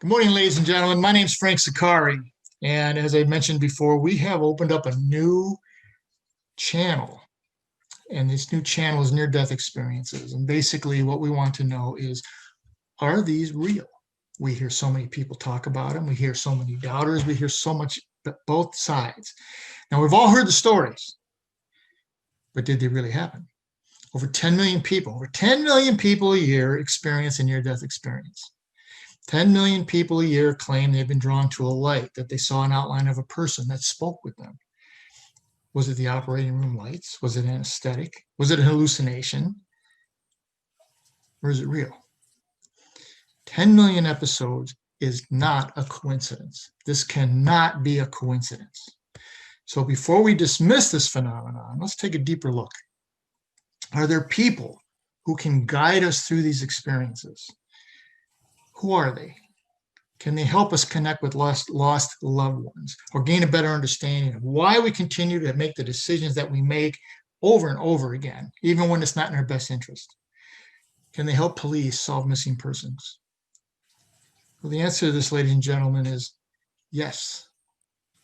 Good morning, ladies and gentlemen. My name is Frank Zacarri, and as I mentioned before, we have opened up a new channel, and this new channel is near-death experiences. And basically, what we want to know is, are these real? We hear so many people talk about them. We hear so many doubters. We hear so much, both sides. Now, we've all heard the stories, but did they really happen? Over 10 million people a year experience a near-death experience. 10 million people a year claim they've been drawn to a light, that they saw an outline of a person that spoke with them. Was it the operating room lights? Was it anesthetic? Was it a hallucination? Or is it real? 10 million episodes is not a coincidence. This cannot be a coincidence. So before we dismiss this phenomenon, let's take a deeper look. Are there people who can guide us through these experiences? Who are they? Can they help us connect with lost loved ones or gain a better understanding of why we continue to make the decisions that we make over and over again, even when it's not in our best interest? Can they help police solve missing persons? Well, the answer to this, ladies and gentlemen, is yes.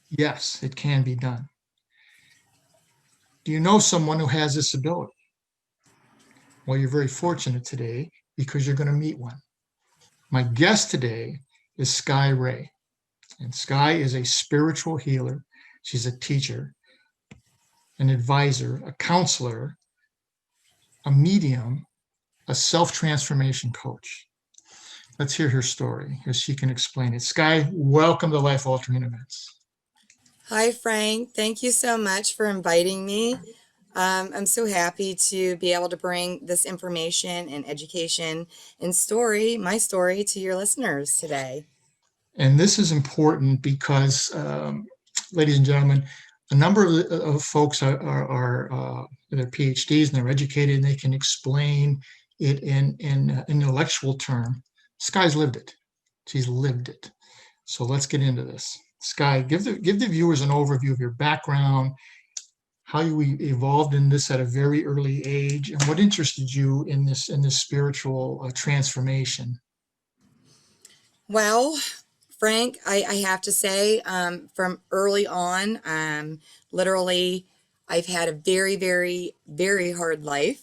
Yes, it can be done. Do you know someone who has this ability? Well, you're very fortunate today because you're going to meet one. My guest today is Sky Raye, and Sky is a spiritual healer. She's a teacher, an advisor, a counselor, a medium, a self-transformation coach. Let's hear her story as she can explain it. Sky, welcome to Life Altering Events. Hi, Frank. Thank you so much for inviting me. I'm so happy to be able to bring this information and education and my story to your listeners today. And this is important because, ladies and gentlemen, a number of folks are they're PhDs and they're educated and they can explain it in intellectual term. Sky's lived it. She's lived it. So let's get into this. Sky, give the viewers an overview of your background, how you evolved in this at a very early age, and what interested you in this spiritual transformation. Well, Frank, I have to say, from early on, literally, I've had a very, very, very hard life.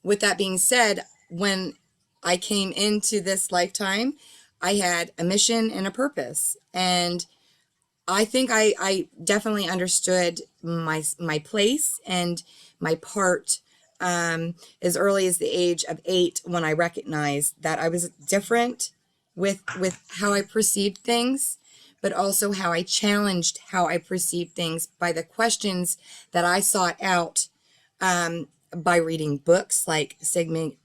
With that being said, when I came into this lifetime, I had a mission and a purpose. And I think I definitely understood my place and my part as early as the age of 8, when I recognized that I was different with how I perceived things, but also how I challenged how I perceived things by the questions that I sought out by reading books like Sigmund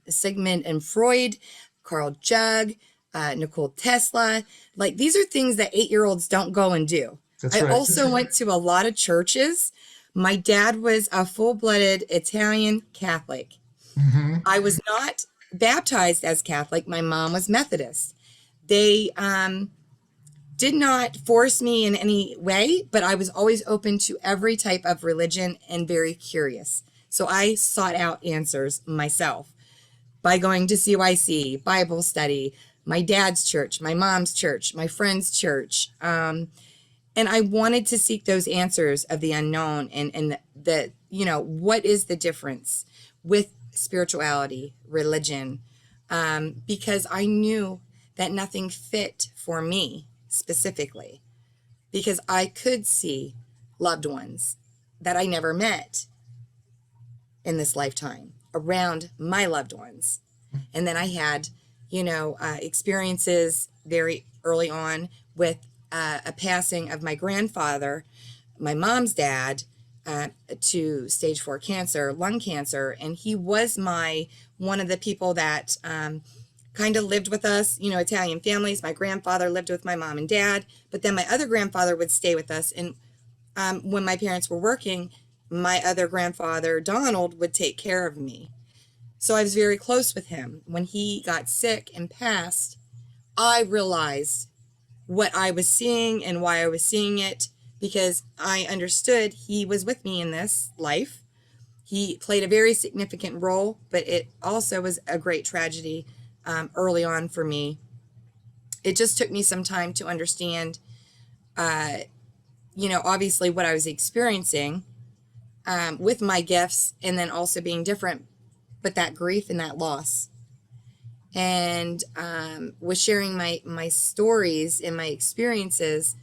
and Freud, Carl Jung, Nicole Tesla. Like, these are things that 8-year-olds don't go and do. That's I right. also went to a lot of churches. My dad was a full-blooded Italian Catholic. Mm-hmm. I was not baptized as Catholic. My mom was Methodist. They did not force me in any way, but I was always open to every type of religion and very curious. So I sought out answers myself by going to CYC, Bible study, my dad's church, my mom's church, my friend's church. And I wanted to seek those answers of the unknown and the what is the difference with spirituality, religion, because I knew that nothing fit for me specifically, because I could see loved ones that I never met in this lifetime around my loved ones. And then I had, experiences very early on with a passing of my grandfather, my mom's dad, to stage 4 cancer, lung cancer. And he was one of the people that kind of lived with us, Italian families. My grandfather lived with my mom and dad, but then my other grandfather would stay with us. And when my parents were working, my other grandfather, Donald, would take care of me. So I was very close with him. When he got sick and passed, I realized what I was seeing and why I was seeing it, because I understood he was with me in this life. He played a very significant role, but it also was a great tragedy early on for me. it just took me some time to understand, obviously what I was experiencing with my gifts, and then also being different, but that grief and that loss. And with sharing my stories and my experiences,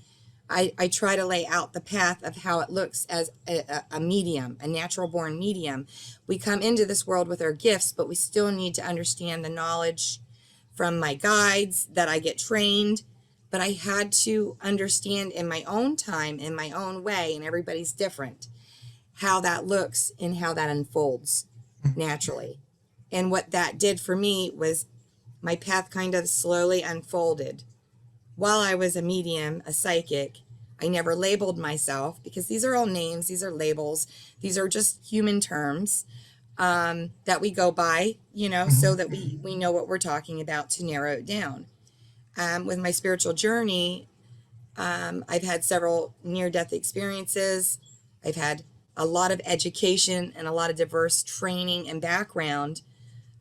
I try to lay out the path of how it looks as a medium, a natural born medium. We come into this world with our gifts, but we still need to understand the knowledge from my guides that I get trained. But I had to understand in my own time, in my own way, and everybody's different, how that looks and how that unfolds naturally. And what that did for me was my path kind of slowly unfolded. While I was a medium, a psychic, I never labeled myself, because these are all names, these are labels, these are just human terms that we go by, so that we know what we're talking about to narrow it down. With my spiritual journey, I've had several near-death experiences. I've had a lot of education and a lot of diverse training and background,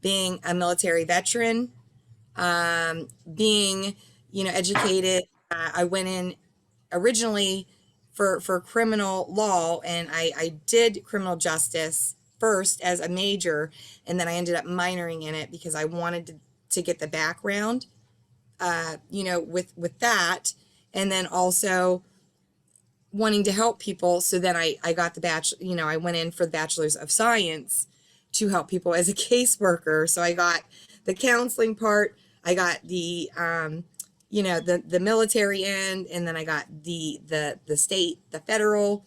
being a military veteran, being, educated. I went in originally for criminal law, and I did criminal justice first as a major, and then I ended up minoring in it because I wanted to get the background, with that, and then also wanting to help people. So then I got the I went in for the Bachelor's of Science to help people as a caseworker. So I got the counseling part, I got the the military end, and then I got the state, the federal,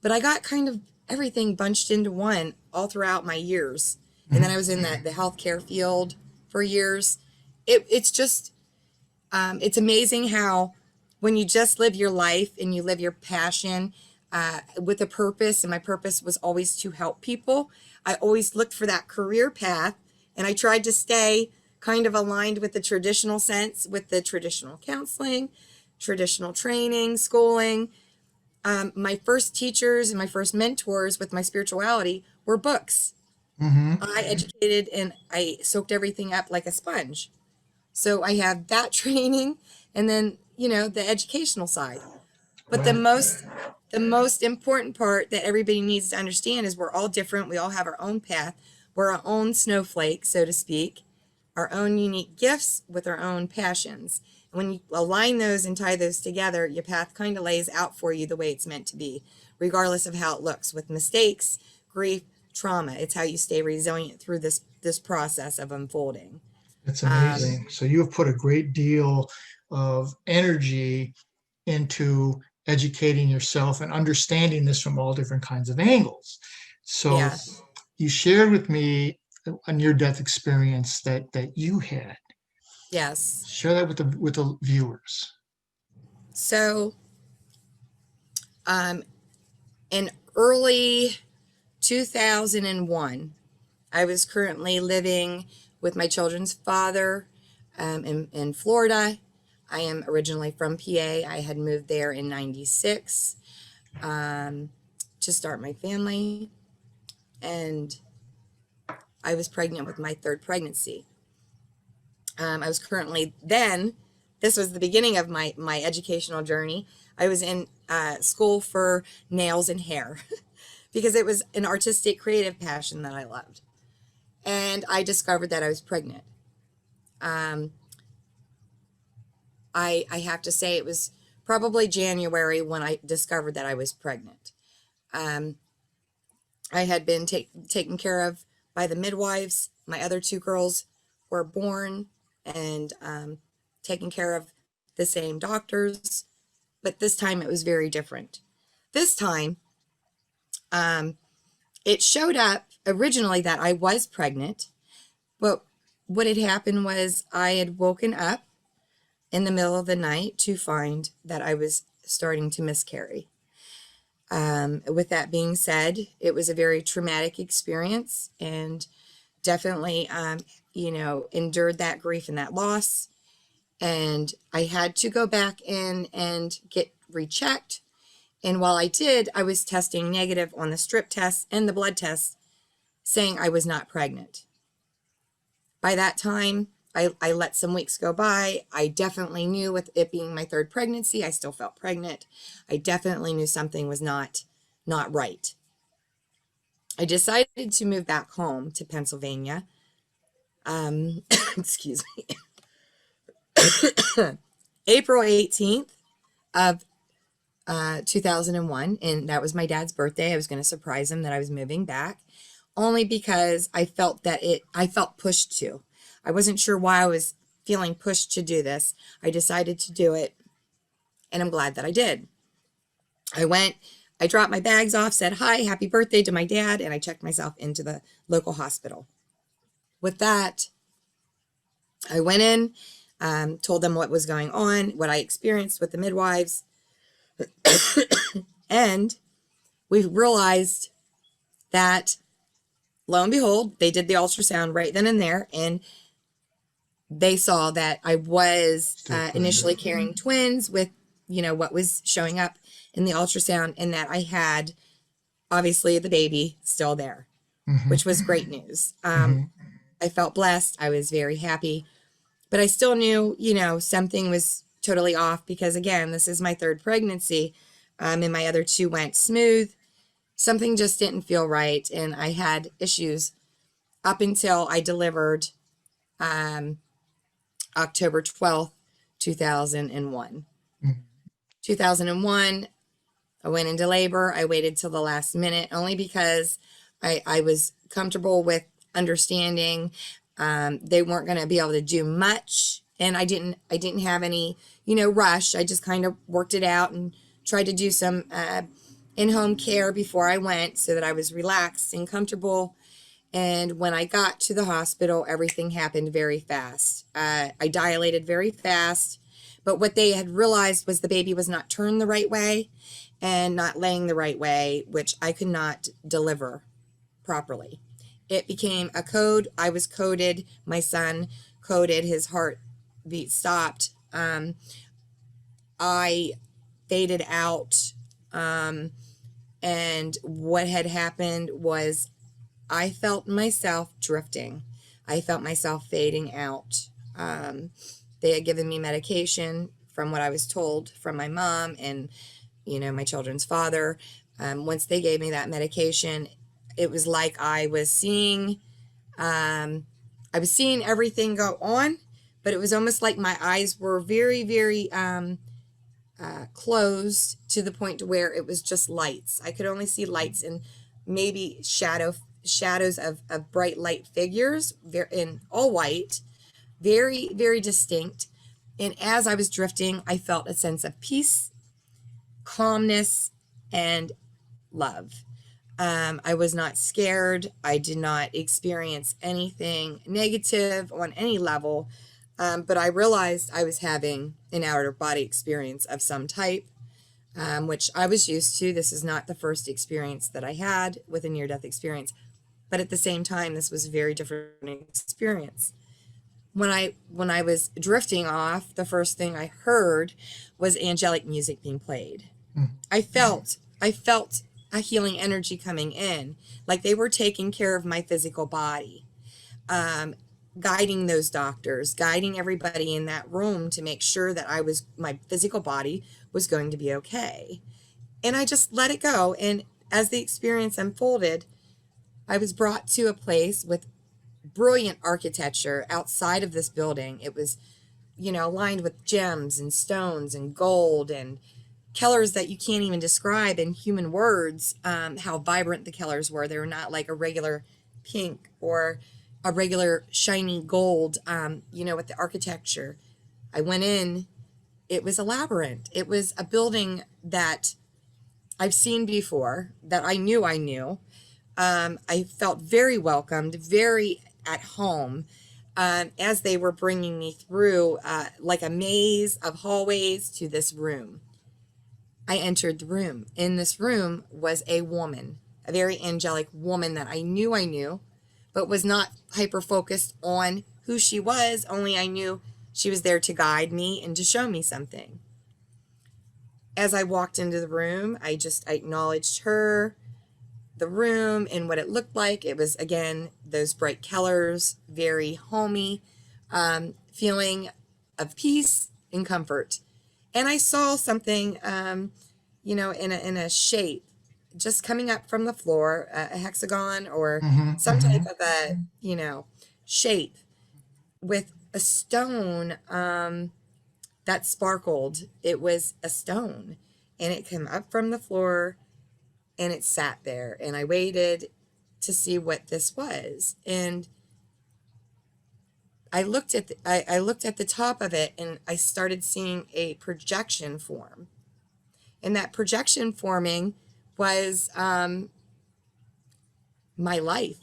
but I got kind of everything bunched into one all throughout my years. And then I was in the healthcare field for years. It's just it's amazing how when you just live your life and you live your passion with a purpose, and my purpose was always to help people. I always looked for that career path, and I tried to stay kind of aligned with the traditional sense, with the traditional counseling, traditional training, schooling. My first teachers and my first mentors with my spirituality were books. I educated and I soaked everything up like a sponge. So I have that training, and then, the educational side. But the most important part that everybody needs to understand is we're all different. We all have our own path. We're our own snowflake, so to speak, our own unique gifts with our own passions. And when you align those and tie those together, your path kind of lays out for you the way it's meant to be, regardless of how it looks, with mistakes, grief, trauma. It's how you stay resilient through this process of unfolding. It's amazing. So you have put a great deal of energy into educating yourself and understanding this from all different kinds of angles. So Yeah. you shared with me a near-death experience that you had. Yes. Share that with the viewers. So, in early 2001, I was currently living with my children's father in Florida. I am originally from PA. I had moved there in 96 to start my family, and I was pregnant with my third pregnancy. I was currently then, this was the beginning of my educational journey. I was in school for nails and hair because it was an artistic, creative passion that I loved. And I discovered that I was pregnant. I have to say it was probably January when I discovered that I was pregnant. I had been taken care of by the midwives. My other two girls were born and taken care of the same doctors, but this time it was very different. This time, it showed up originally that I was pregnant, but what had happened was I had woken up in the middle of the night to find that I was starting to miscarry. With that being said, it was a very traumatic experience, and definitely, endured that grief and that loss. And I had to go back in and get rechecked. And while I did, I was testing negative on the strip test and the blood test, saying I was not pregnant. By that time, I let some weeks go by. I definitely knew, with it being my third pregnancy, I still felt pregnant. I definitely knew something was not right. I decided to move back home to Pennsylvania. Excuse me. April 18th of 2001, and that was my dad's birthday. I was going to surprise him that I was moving back, only because I felt pushed to. I wasn't sure why I was feeling pushed to do this. I decided to do it, and I'm glad that I did. I dropped my bags off, said hi, happy birthday to my dad, and I checked myself into the local hospital. With that, I went in, told them what was going on, what I experienced with the midwives, and we realized that, lo and behold, they did the ultrasound right then and there, and they saw that I was initially carrying twins with, what was showing up in the ultrasound, and that I had, obviously, the baby still there, which was great news. I felt blessed. I was very happy, but I still knew, something was totally off, because, again, this is my third pregnancy, and my other two went smooth. Something just didn't feel right, and I had issues up until I delivered October 12th, 2001. 2001, I went into labor. I waited till the last minute, only because I was comfortable with understanding they weren't going to be able to do much, and I didn't have any rush. I just kind of worked it out and tried to do some in-home care before I went, so that I was relaxed and comfortable. And when I got to the hospital, everything happened very fast. I dilated very fast, but what they had realized was the baby was not turned the right way and not laying the right way, which I could not deliver properly. It became a code. I was coded. My son coded. His heartbeat stopped. I faded out. And what had happened was, I felt myself drifting. I felt myself fading out. They had given me medication, from what I was told from my mom and, my children's father. Once they gave me that medication, it was like I was seeing everything go on, but it was almost like my eyes were very, very closed, to the point to where it was just lights. I could only see lights and maybe shadows of bright light figures, in all white, very, very distinct. And as I was drifting, I felt a sense of peace, calmness, and love. I was not scared. I did not experience anything negative on any level, but I realized I was having an out-of-body experience of some type, which I was used to. This is not the first experience that I had with a near-death experience, but at the same time, this was a very different experience. When I was drifting off, the first thing I heard was angelic music being played. I felt a healing energy coming in, like they were taking care of my physical body, guiding those doctors, guiding everybody in that room to make sure that my physical body was going to be okay. And I just let it go. And as the experience unfolded, I was brought to a place with brilliant architecture outside of this building. It was, lined with gems and stones and gold and colors that you can't even describe in human words, how vibrant the colors were. They were not like a regular pink or a regular shiny gold, with the architecture. I went in, it was a labyrinth. It was a building that I've seen before, that I knew. I felt very welcomed, very at home, as they were bringing me through like a maze of hallways to this room. I entered the room. In this room was a woman, a very angelic woman that I knew, but was not hyper-focused on who she was, only I knew she was there to guide me and to show me something. As I walked into the room, I acknowledged her, the room, and what it looked like. It was, again, those bright colors, very homey, feeling of peace and comfort. And I saw something, in a shape just coming up from the floor, a hexagon or some type of a, shape with a stone that sparkled. It was a stone and it came up from the floor and it sat there. And I waited to see what this was. And I looked at the top of it and I started seeing a projection form. And that projection forming was my life.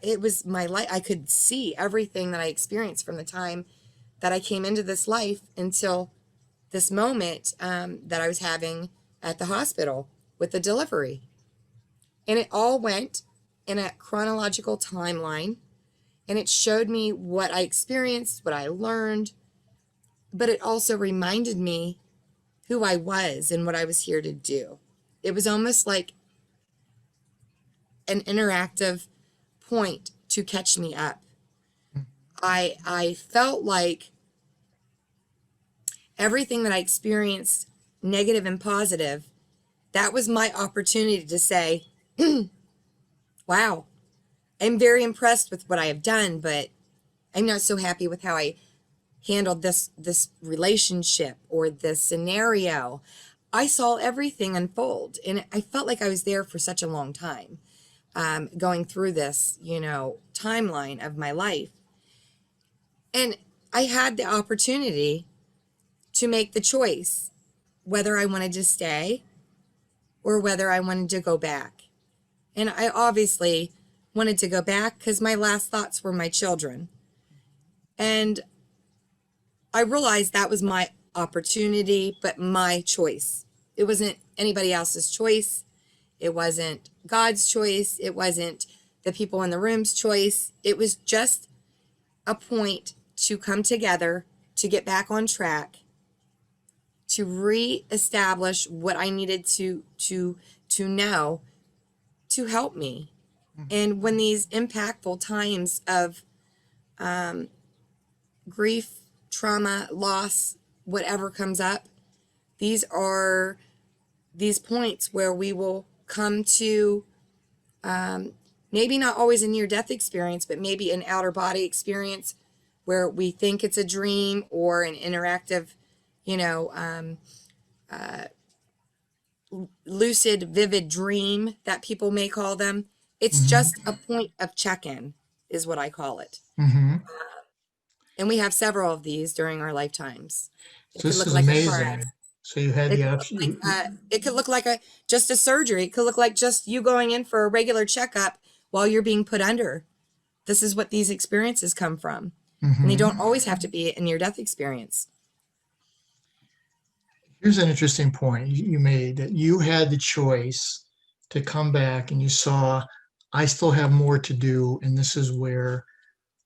It was my life. I could see everything that I experienced from the time that I came into this life until this moment that I was having at the hospital with the delivery. And it all went in a chronological timeline. And it showed me what I experienced, what I learned. But it also reminded me who I was and what I was here to do. It was almost like an interactive point to catch me up. I felt like everything that I experienced, negative and positive, that was my opportunity to say, wow, I'm very impressed with what I have done, but I'm not so happy with how I handled this relationship or this scenario. I saw everything unfold, and I felt like I was there for such a long time, going through this, timeline of my life. And I had the opportunity to make the choice whether I wanted to stay or whether I wanted to go back. And I obviously wanted to go back because my last thoughts were my children. And I realized that was my opportunity, but my choice. It wasn't anybody else's choice. It wasn't God's choice. It wasn't the people in the room's choice. It was just a point to come together, to get back on track, to reestablish what I needed to know to help me. And when these impactful times of grief, trauma, loss, whatever comes up, these are these points where we will come to maybe not always a near-death experience, but maybe an outer body experience where we think it's a dream or an interactive, lucid, vivid dream that people may call them. It's just a point of check-in is what I call it. And we have several of these during our lifetimes. It So could this look is like a car amazing. accident. So you had It the could look option. like, it could look like just a surgery. It could look like just you going in for a regular checkup while you're being put under. This is what these experiences come from. And they don't always have to be a near-death experience. Here's an interesting point you made, that you had the choice to come back and you saw, I still have more to do, and this is where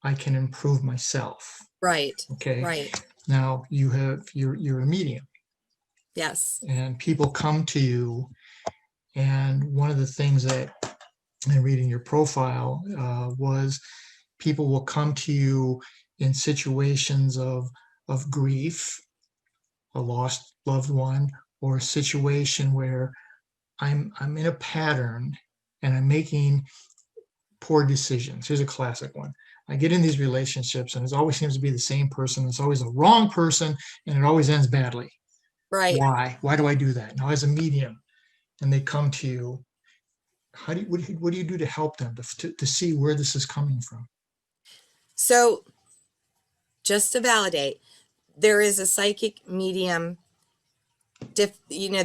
I can improve myself. Right. Okay. Right. Now you're a medium, Yes. and people come to you, and one of the things that in reading your profile was people will come to you in situations of grief, a lost loved one, or a situation where I'm in a pattern and I'm making poor decisions. Here's a classic one. I get in these relationships and it always seems to be the same person. It's always the wrong person and it always ends badly. Right. Why? Why do I do that? Now, as a medium, and they come to you, what do you do to help them to see where this is coming from? So just to validate, there is a psychic medium, the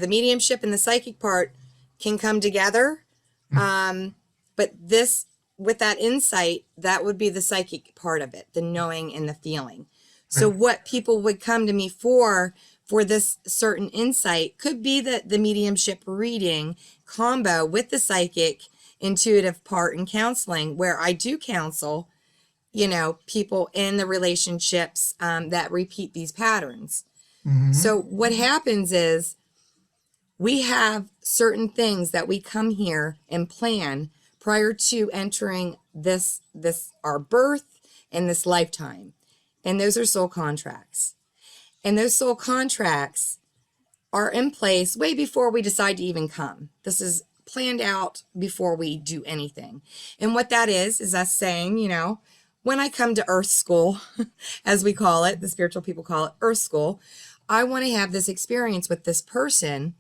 mediumship and the psychic part can come together. But this, with that insight, that would be the psychic part of it, the knowing and the feeling. So what people would come to me for this certain insight could be the mediumship reading combo with the psychic intuitive part in counseling, where I do counsel, people in the relationships that repeat these patterns. So what happens is we have certain things that we come here and plan prior to entering this our birth and this lifetime. And those are soul contracts. And those soul contracts are in place way before we decide to even come. This is planned out before we do anything. And what that is us saying, you know, when I come to Earth School, as we call it, the spiritual people call it Earth School, I want to have this experience with this person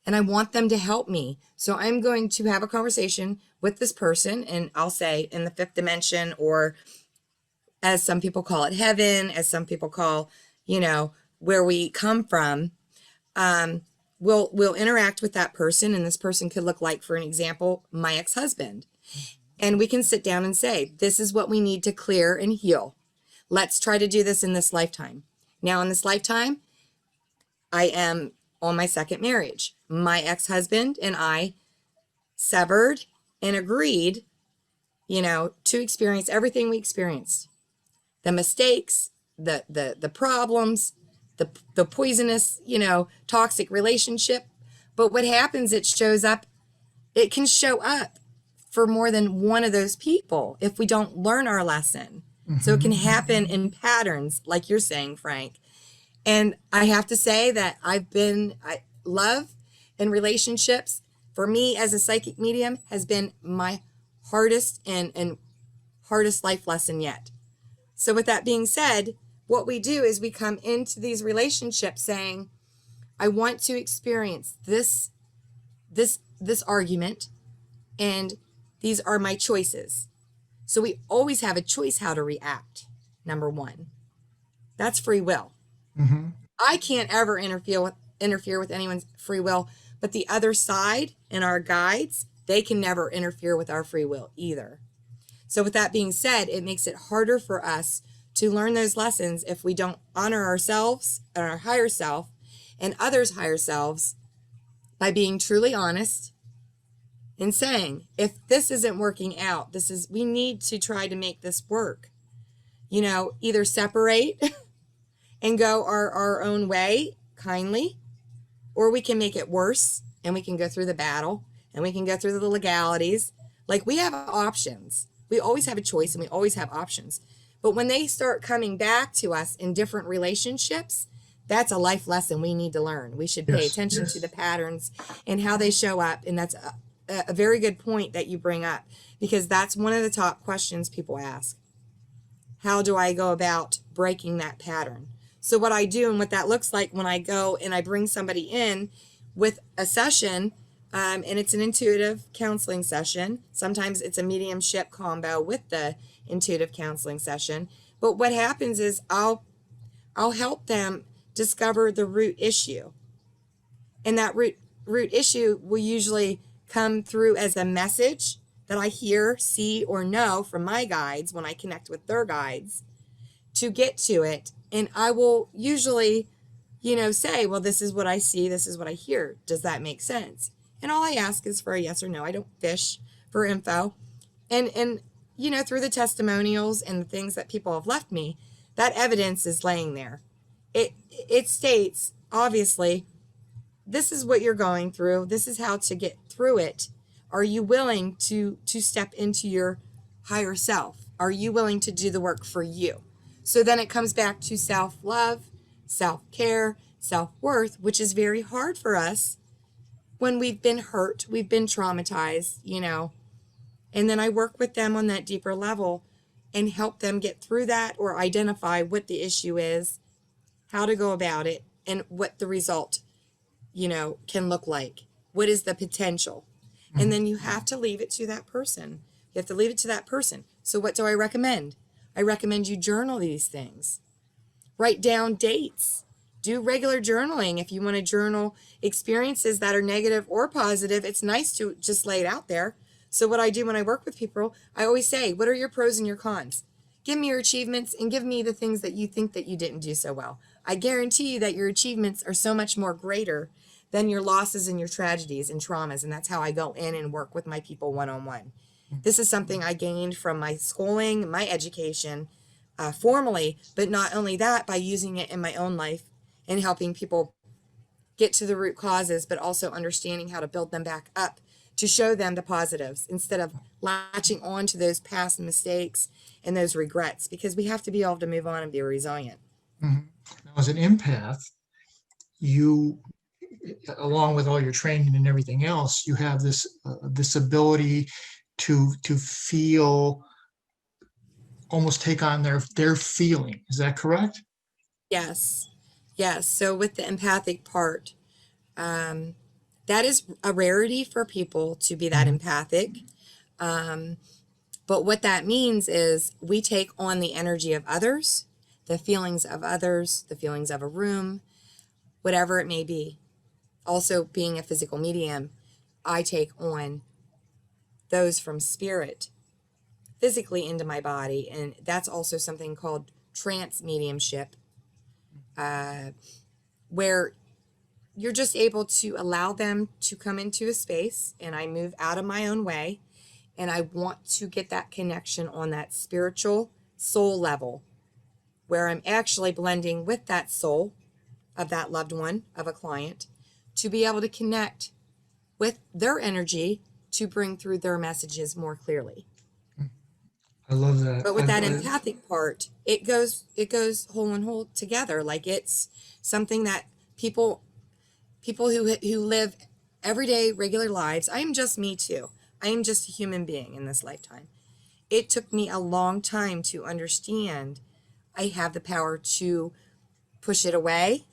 and I want them to help me. So I'm going to have a conversation with this person, and I'll say in the fifth dimension, or as some people call it, heaven, as some people call, you know, where we come from. We'll interact with that person, and this person could look like, for an example, my ex-husband. And we can sit down and say, this is what we need to clear and heal. Let's try to do this in this lifetime. Now, in this lifetime, I am on my second marriage. My ex-husband and I severed and agreed, you know, to experience everything we experienced. The mistakes, the problems, the poisonous, you know, toxic relationship. But what happens, it can show up for more than one of those people if we don't learn our lesson. So it can happen in patterns, like you're saying, Frank. And I have to say that love and relationships, for me as a psychic medium, has been my hardest and hardest life lesson yet. So with that being said, what we do is we come into these relationships saying, I want to experience this argument, and these are my choices. So we always have a choice how to react, number one. That's free will. Mm-hmm. I can't ever interfere with anyone's free will, but the other side and our guides, they can never interfere with our free will either. So with that being said, it makes it harder for us to learn those lessons if we don't honor ourselves and our higher self and others' higher selves by being truly honest and saying, if this isn't working out, we need to try to make this work. You know, either separate and go our own way kindly, or we can make it worse and we can go through the battle and we can go through the legalities. Like, we have options. We always have a choice and we always have options. But when they start coming back to us in different relationships, that's a life lesson we need to learn. We should pay attention to the patterns and how they show up. And that's a very good point that you bring up, because that's one of the top questions people ask. How do I go about breaking that pattern? So what I do and what that looks like when I go and I bring somebody in with a session, and it's an intuitive counseling session. Sometimes it's a mediumship combo with the intuitive counseling session. But what happens is I'll help them discover the root issue. And that root issue will usually come through as a message that I hear, see, or know from my guides when I connect with their guides to get to it. And I will usually, you know, say, well, this is what I see, this is what I hear. Does that make sense? And all I ask is for a yes or no. I don't fish for info. And you know, through the testimonials and the things that people have left me, that evidence is laying there. It states, obviously, this is what you're going through. This is how to get through it. Are you willing to step into your higher self? Are you willing to do the work for you? So then it comes back to self-love, self-care, self-worth, which is very hard for us when we've been hurt, we've been traumatized, you know. And then I work with them on that deeper level and help them get through that, or identify what the issue is, how to go about it, and what the result, you know, can look like. What is the potential? And then you have to leave it to that person. You have to leave it to that person. So what do I recommend? I recommend you journal these things. Write down dates. Do regular journaling. If you want to journal experiences that are negative or positive, it's nice to just lay it out there. So what I do when I work with people, I always say, what are your pros and your cons? Give me your achievements and give me the things that you think that you didn't do so well. I guarantee you that your achievements are so much more greater than your losses and your tragedies and traumas. And that's how I go in and work with my people one-on-one. This is something I gained from my schooling, my education, formally, but not only that, by using it in my own life and helping people get to the root causes, but also understanding how to build them back up to show them the positives instead of latching on to those past mistakes and those regrets, because we have to be able to move on and be resilient. Mhm. Now, as an empath, you, along with all your training and everything else, you have this ability to feel, almost take on their feeling. Is that correct? Yes. Yes. So with the empathic part, that is a rarity for people to be that Mhm. empathic. But what that means is we take on the energy of others, the feelings of others, the feelings of a room, whatever it may be. Also, being a physical medium, I take on those from spirit physically into my body. And that's also something called trance mediumship, where you're just able to allow them to come into a space and I move out of my own way. And I want to get that connection on that spiritual soul level where I'm actually blending with that soul of that loved one, of a client, to be able to connect with their energy to bring through their messages more clearly. I love that. But with that empathic part, it goes whole and whole together. Like it's something that people who live everyday regular lives, I am just me too. I am just a human being in this lifetime. It took me a long time to understand I have the power to push it away,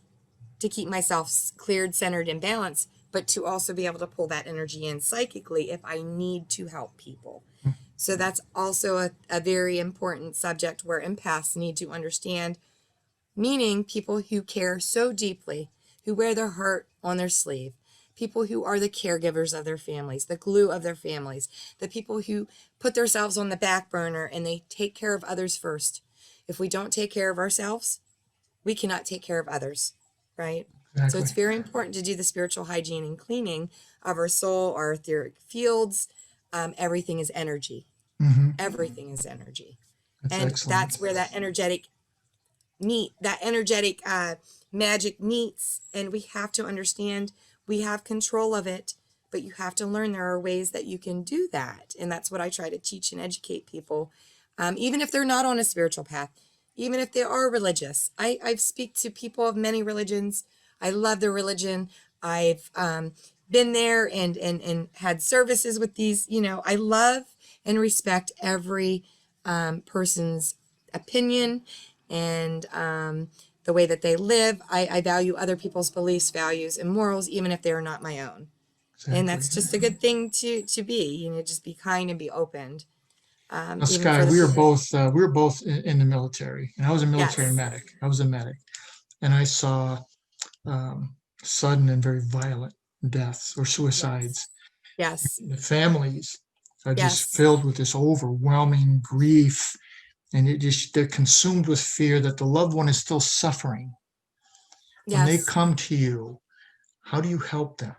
to keep myself cleared, centered, and balanced, but to also be able to pull that energy in psychically if I need to help people. So that's also a very important subject where empaths need to understand, meaning people who care so deeply, who wear their heart on their sleeve, people who are the caregivers of their families, the glue of their families, the people who put themselves on the back burner and they take care of others first. If we don't take care of ourselves, we cannot take care of others, right? So Exactly. it's very important to do the spiritual hygiene and cleaning of our soul, our etheric fields. Everything is energy. Hmm. Everything is energy. That's And excellent. that's where that energetic magic meets. And we have to understand we have control of it, but you have to learn there are ways that you can do that. And that's what I try to teach and educate people, even if they're not on a spiritual path, even if they are religious. I speak to people of many religions. I love their religion. I've been there and had services with these. I love and respect every person's opinion and the way that they live. I value other people's beliefs, values, and morals, even if they are not my own. And Exactly. that's just a good thing to be. Just be kind and be opened, Now, even Sky, for the people. we were both in the military, and I was a military Yes, medic. I was a medic, and I saw um, sudden and very violent deaths or yes, suicides. yes, The families are just yes, filled with this overwhelming grief, and they're consumed with fear that the loved one is still suffering. When they yes. come to you, how do you help them?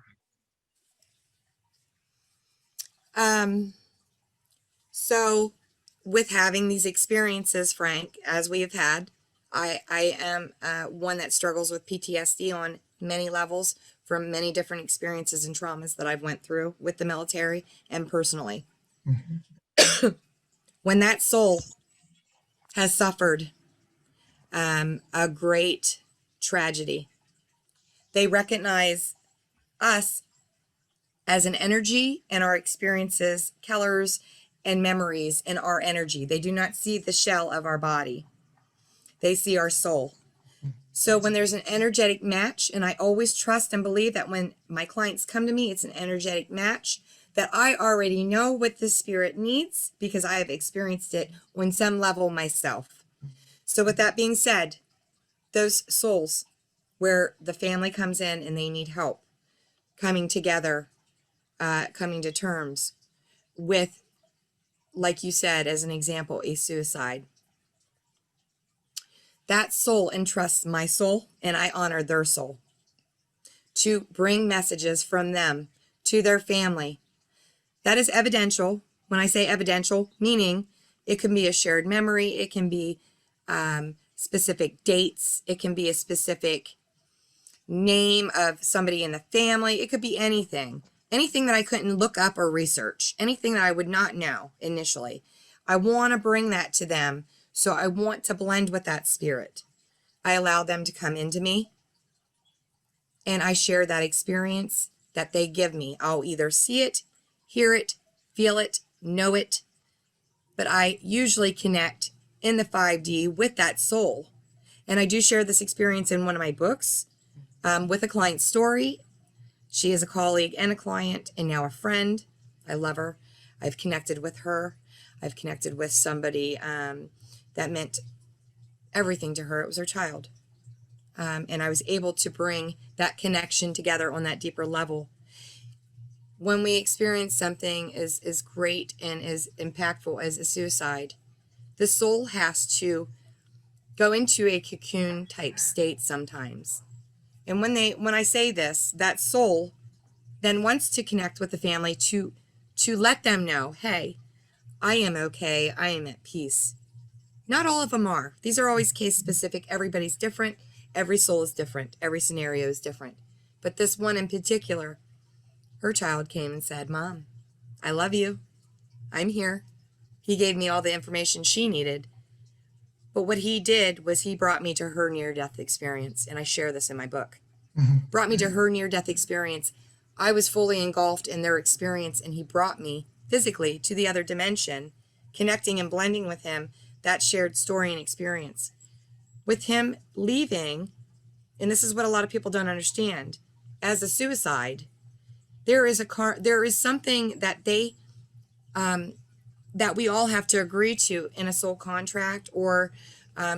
Um, so with having these experiences, Frank, as we have had, I am one that struggles with PTSD on many levels from many different experiences and traumas that I've went through with the military and personally. Mhm. When that soul has suffered a great tragedy, they recognize us as an energy and our experiences, colors, and memories in our energy. They do not see the shell of our body. They see our soul. So when there's an energetic match, and I always trust and believe that when my clients come to me, it's an energetic match, that I already know what the spirit needs because I have experienced it on some level myself. So with that being said, those souls where the family comes in and they need help coming together, coming to terms with, like you said, as an example, a suicide. That soul entrusts my soul, and I honor their soul to bring messages from them to their family. That is evidential. When I say evidential, meaning it can be a shared memory, it can be specific dates, it can be a specific name of somebody in the family, it could be anything. anything that I couldn't look up or research, anything that I would not know initially. I want to bring that to them. So I want to blend with that spirit. I allow them to come into me, and I share that experience that they give me. I'll either see it, hear it, feel it, know it, but I usually connect in the 5D with that soul. And I do share this experience in one of my books with a client story. She is a colleague and a client and now a friend. I love her. I've connected with her. I've connected with somebody that meant everything to her. It was her child. And I was able to bring that connection together on that deeper level. When we experience something as great and as impactful as a suicide, the soul has to go into a cocoon type state sometimes. And when I say this, that soul then wants to connect with the family to let them know, hey, I am okay. I am at peace. Not all of them are. These are always case specific. Everybody's different. Every soul is different. Every scenario is different. But this one in particular, her child came and said, Mom, I love you. I'm here. He gave me all the information she needed. But what he did was he brought me to her near-death experience. And I share this in my book. Brought me to her near-death experience. I was fully engulfed in their experience, and he brought me physically to the other dimension, connecting and blending with him that shared story and experience. With him leaving, and this is what a lot of people don't understand, as a suicide, there is something that they that we all have to agree to in a soul contract, or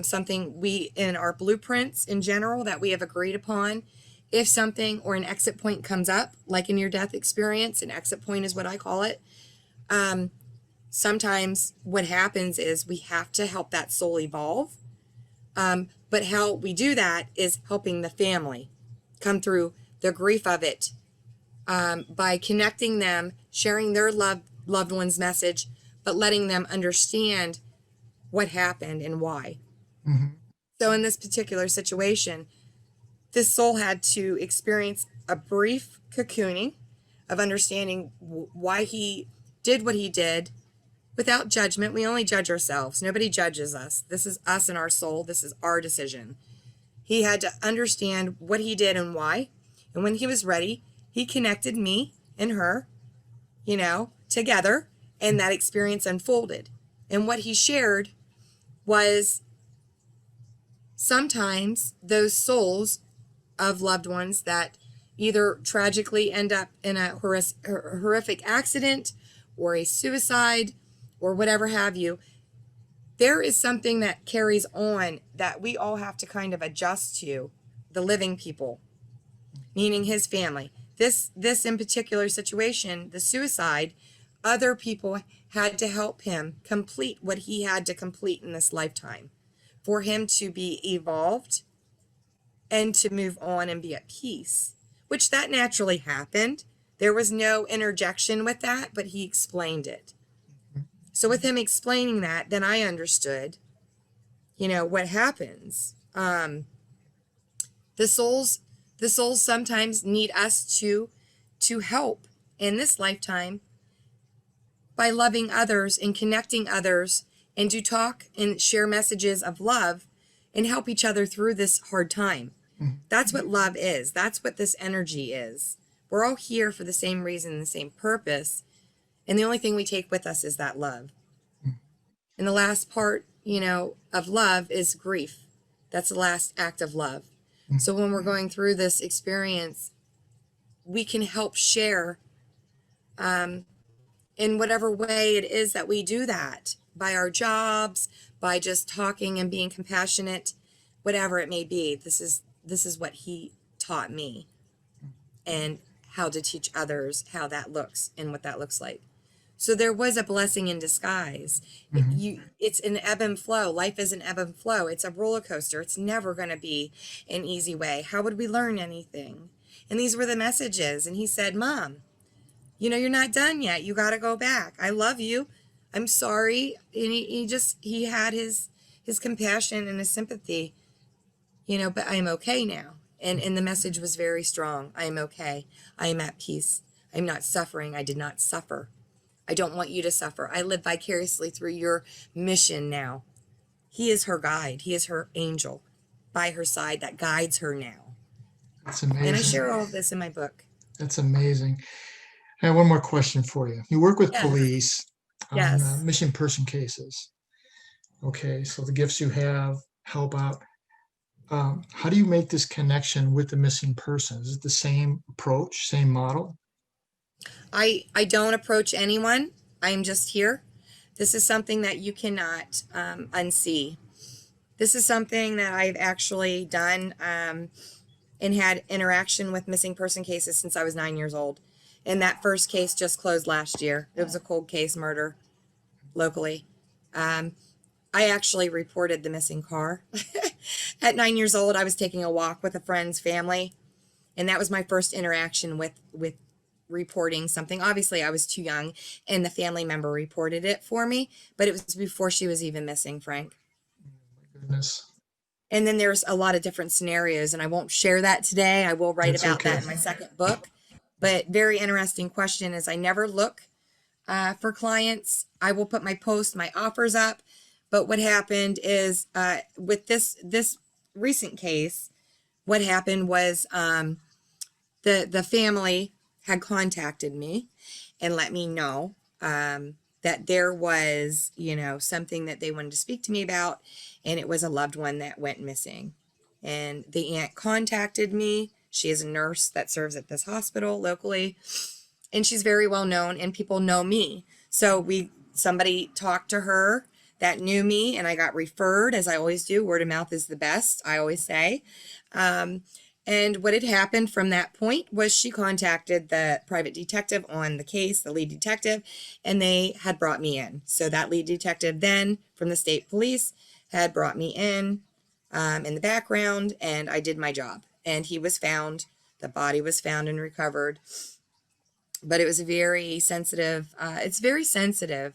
something we in our blueprints in general that we have agreed upon. If something or an exit point comes up, like in your death experience, an exit point is what I call it. Sometimes what happens is we have to help that soul evolve. But how we do that is helping the family come through the grief of it, by connecting them, sharing their loved one's message, but letting them understand what happened and why. So in this particular situation, this soul had to experience a brief cocooning of understanding why he did what he did without judgment. We only judge ourselves. Nobody judges us. This is us and our soul. This is our decision. He had to understand what he did and why. And when he was ready, he connected me and her, together, and that experience unfolded. And what he shared was sometimes those souls of loved ones that either tragically end up in a horrific accident or a suicide or whatever have you, there is something that carries on that we all have to kind of adjust to, the living people, meaning his family. This in particular situation, the suicide, other people had to help him complete what he had to complete in this lifetime for him to be evolved and to move on and be at peace, which that naturally happened. There was no interjection with that, but he explained it. So with him explaining that, then I understood, what happens. The souls sometimes need us to help in this lifetime by loving others and connecting others, and to talk and share messages of love and help each other through this hard time. That's what love is. That's what this energy is. We're all here for the same reason, the same purpose. And the only thing we take with us is that love. And the last part, of love is grief. That's the last act of love. So when we're going through this experience, we can help share in whatever way it is that we do that, by our jobs, by just talking and being compassionate, whatever it may be. This is what he taught me, and how to teach others how that looks and what that looks like. So there was a blessing in disguise. It's an ebb and flow. Life is an ebb and flow. It's a roller coaster. It's never going to be an easy way. How would we learn anything? And these were the messages. And he said, Mom, you're not done yet. You got to go back. I love you. I'm sorry. And he had his compassion and his sympathy, but I am okay now. And the message was very strong. I am okay. I am at peace. I'm not suffering. I did not suffer. I don't want you to suffer. I live vicariously through your mission now. He is her guide. He is her angel by her side that guides her now. That's And I amazing. share all of this in my book. That's amazing. I have one more question for you. You work with Yes. police on Yes. missing person cases. Okay, so the gifts you have help out. How do you make this connection with the missing person? Is it the same approach, same model? I don't approach anyone. I'm just here. This is something that you cannot unsee. This is something that I've actually done and had interaction with missing person cases since I was 9 years old. And that first case just closed last year. It was a cold case murder locally. I actually reported the missing car. At 9 years old, I was taking a walk with a friend's family, and that was my first interaction with reporting something. Obviously, I was too young, and the family member reported it for me, but it was before she was even missing, Frank. My goodness. And then there's a lot of different scenarios, and I won't share that today. I will write That's about okay. that in my second book. But very interesting question is I never look for clients. I will put my posts, my offers up. But what happened is with this recent case, what happened was the family had contacted me and let me know that there was, something that they wanted to speak to me about, and it was a loved one that went missing. And the aunt contacted me. She is a nurse that serves at this hospital locally, and she's very well known, and people know me. So somebody talked to her that knew me, and I got referred, as I always do. Word of mouth is the best, I always say. And what had happened from that point was she contacted the private detective on the case, the lead detective, and they had brought me in. So that lead detective then from the state police had brought me in the background, and I did my job. And he was found, the body was found and recovered. But it was very sensitive. It's very sensitive.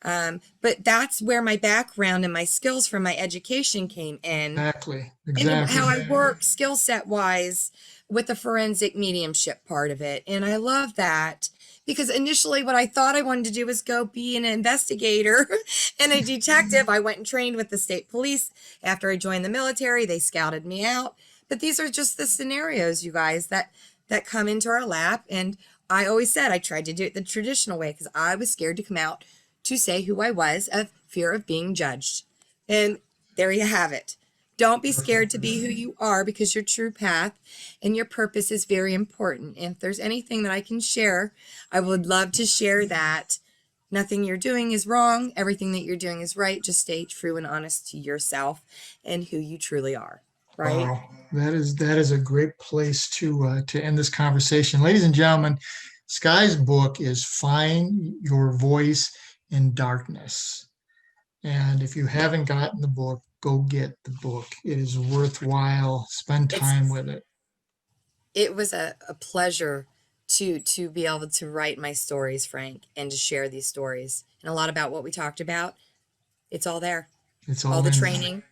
But that's where my background and my skills from my education came in. Exactly. And how I work skill set wise with the forensic mediumship part of it. And I love that because initially what I thought I wanted to do was go be an investigator and a detective. I went and trained with the state police after I joined the military. They scouted me out. But these are just the scenarios, you guys, that come into our lap. And I always said I tried to do it the traditional way because I was scared to come out to say who I was of fear of being judged. And there you have it. Don't be scared to be who you are because your true path and your purpose is very important. And if there's anything that I can share, I would love to share that. Nothing you're doing is wrong. Everything that you're doing is right. Just stay true and honest to yourself and who you truly are. Right? Wow, that is a great place to end this conversation, ladies and gentlemen. Sky's book is "Find Your Voice in Darkness," and if you haven't gotten the book, go get the book. It is worthwhile. Spend time with it. It was a pleasure to be able to write my stories, Frank, and to share these stories and a lot about what we talked about. It's all there. It's all the in there. training.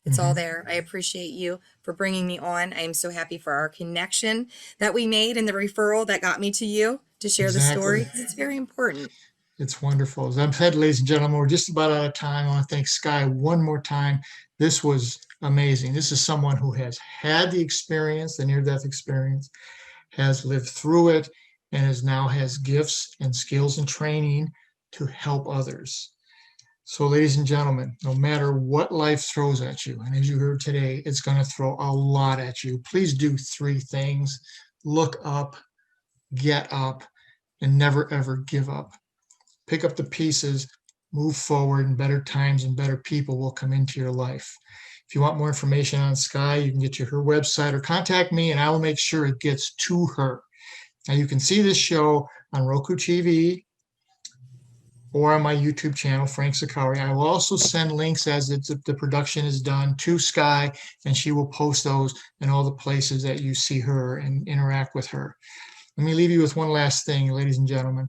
It's all there. I appreciate you for bringing me on. I am so happy for our connection that we made and the referral that got me to you to share the story. 'Cause it's very important. It's wonderful. As I've said, ladies and gentlemen, we're just about out of time. I want to thank Sky one more time. This was amazing. This is someone who has had the experience, the near-death experience, has lived through it, and now has gifts and skills and training to help others. So, ladies and gentlemen, no matter what life throws at you, and as you heard today, it's going to throw a lot at you. Please do 3 things. Look up, get up, and never, ever give up. Pick up the pieces, move forward, and better times and better people will come into your life. If you want more information on Sky, you can get to her website or contact me, and I will make sure it gets to her. Now, you can see this show on ROKU TV or on my YouTube channel, Frank Zacarri. I will also send links as the production is done to Sky, and she will post those in all the places that you see her and interact with her. Let me leave you with one last thing, ladies and gentlemen.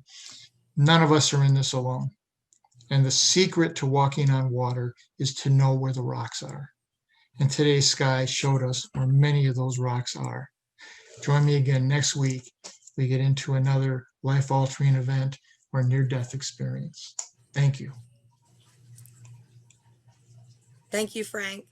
None of us are in this alone. And the secret to walking on water is to know where the rocks are. And today's Sky showed us where many of those rocks are. Join me again next week we get into another life-altering event or near-death experience. Thank you. Thank you, Frank.